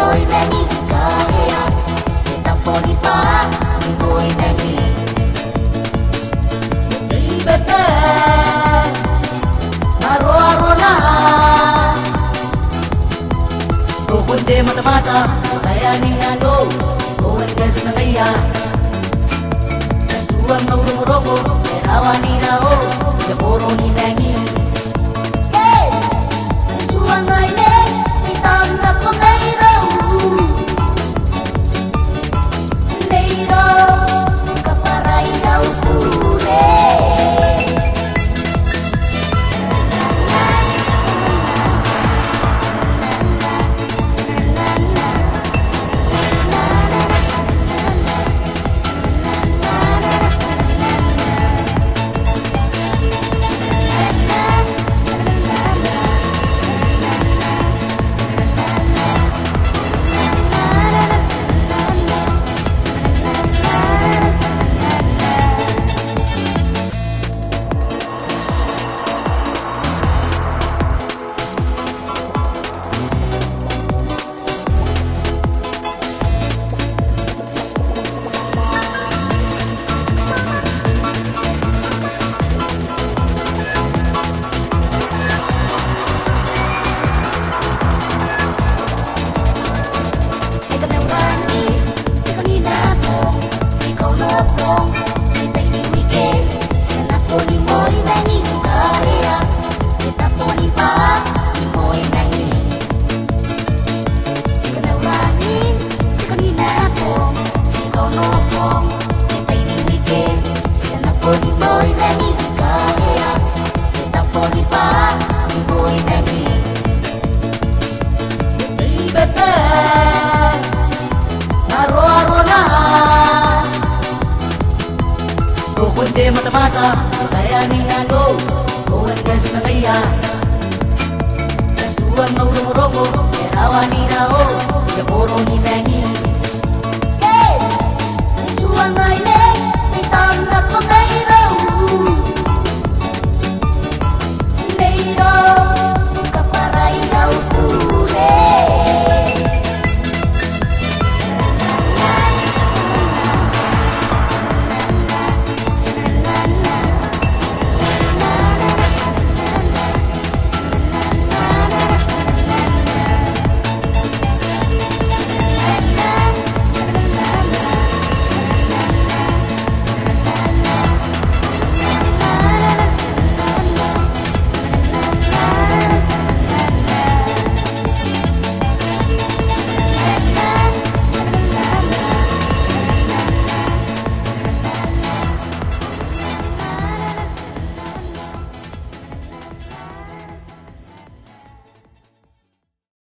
mo'y nanginigaya. Kita po di pa, di mo'y nangin. Ibete, aro-aro na. Kukunde mata-mata, kaya ningalo, kuwan gas na kaya. Nagtuwang ng rumuroko, perawa ni Rao, kapuro ni nangin. Hey! Nagtuwang ay nek, itang na ko mayroon. Kukunde mata-mata, kaya ningalo, kuwan gas na kaya. Nagtuwang ng rumuroko,